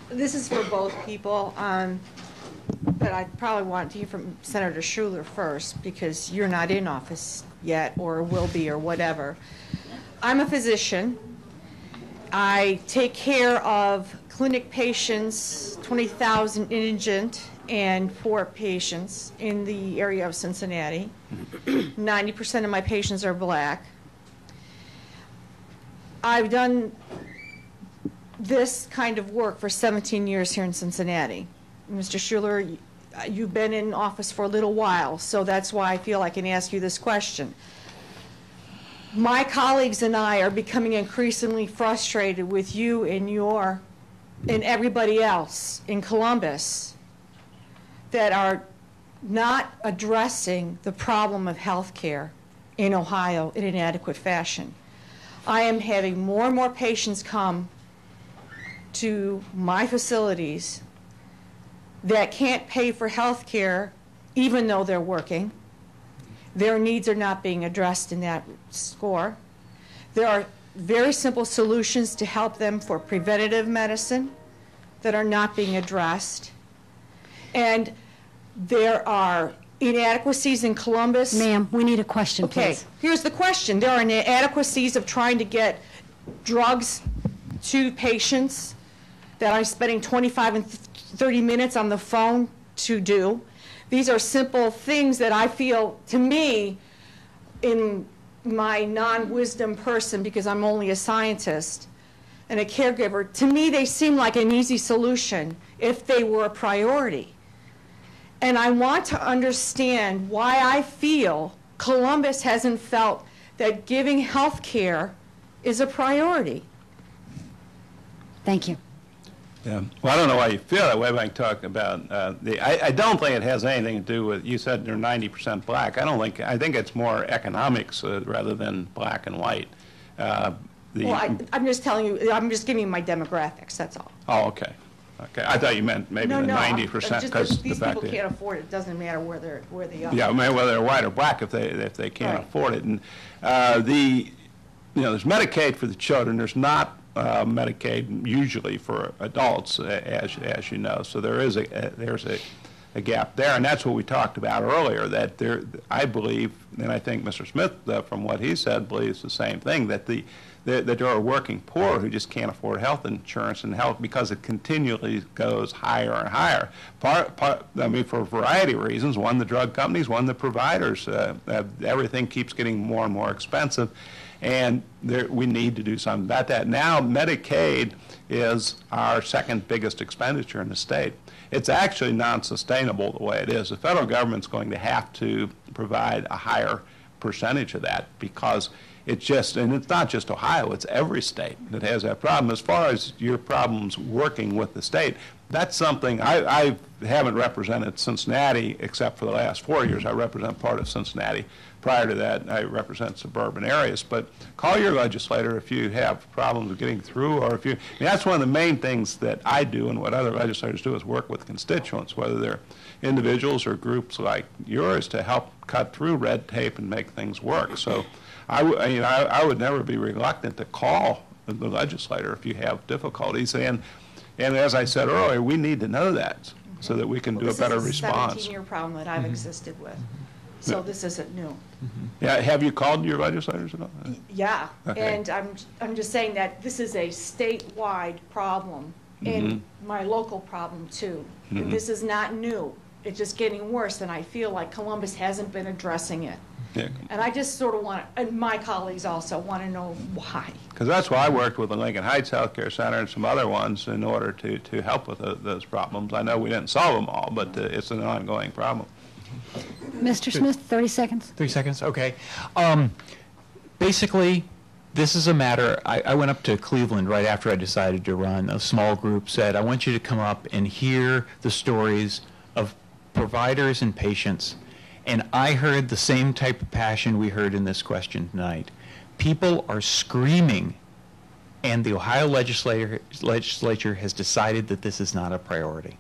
This is for both people, but I probably want to hear from Senator Schuler first because you're not in office yet or will be or whatever. I'm a physician. I take care of clinic patients, 20,000 indigent and poor patients in the area of Cincinnati. 90% of my patients are black. I've done this kind of work for 17 years here in Cincinnati. Mr. Schuler, you've been in office for a little while, so that's why I feel I can ask you this question. My colleagues and I are becoming increasingly frustrated with you and everybody else in Columbus that are not addressing the problem of health care in Ohio in an adequate fashion. I am having more and more patients come to my facilities that can't pay for health care even though they're working. Their needs are not being addressed in that score. There are very simple solutions to help them for preventative medicine that are not being addressed. And there are inadequacies in Columbus. Ma'am, we need a question, okay, please. Here's the question. There are inadequacies of trying to get drugs to patients that I'm spending 25 and 30 minutes on the phone to do. These are simple things that I feel, to me, in my non-wisdom person, because I'm only a scientist and a caregiver, to me they seem like an easy solution if they were a priority. And I want to understand why I feel Columbus hasn't felt that giving health care is a priority. Thank you. Yeah. Well, I don't know why you feel that way, but I can talk about I don't think it has anything to do with, you said you're 90% black. I think it's more economics rather than black and white. Well, I'm just telling you, I'm just giving you my demographics, that's all. Oh, okay. Okay. I thought you meant maybe the 90% because these people can't afford it. It doesn't matter where they are. Yeah, maybe whether they're white or black if they can't afford it. And there's Medicaid for the children. There's not Medicaid usually for adults, as you know. So there's a gap there, and that's what we talked about earlier. That I believe, and I think Mr. Smith, from what he said, believes the same thing. That there are working poor who just can't afford health insurance and health because it continually goes higher and higher. I mean, for a variety of reasons. One, the drug companies. One, the providers. Everything keeps getting more and more expensive. And we need to do something about that. Now, Medicaid is our second biggest expenditure in the state. It's actually non-sustainable the way it is. The federal government's going to have to provide a higher percentage of that because it's just, and it's not just Ohio, it's every state that has that problem. As far as your problems working with the state, that's something, I haven't represented Cincinnati except for the last 4 years. I represent part of Cincinnati. Prior to that, I represent suburban areas. But call your legislator if you have problems with getting through, or if you, that's one of the main things that I do and what other legislators do is work with constituents, whether they're individuals or groups like yours, to help cut through red tape and make things work. So I would never be reluctant to call the legislator if you have difficulties. And as I said earlier, we need to know that so that we can do a better response. This is a 17-year problem that I've existed with. So this isn't new. Yeah, have you called your legislators at all? Yeah, okay. And I'm just saying that this is a statewide problem and my local problem too. And this is not new. It's just getting worse, and I feel like Columbus hasn't been addressing it. Yeah. And I just sort of want to, and my colleagues also want to know why. Because that's why I worked with the Lincoln Heights Healthcare Center and some other ones in order to help with those problems. I know we didn't solve them all, but it's an ongoing problem. Mr. Smith, 30 seconds. 30 seconds, okay. Basically, this is a matter, I went up to Cleveland right after I decided to run. A small group said, I want you to come up and hear the stories of providers and patients. And I heard the same type of passion we heard in this question tonight. People are screaming, and the Ohio legislature has decided that this is not a priority.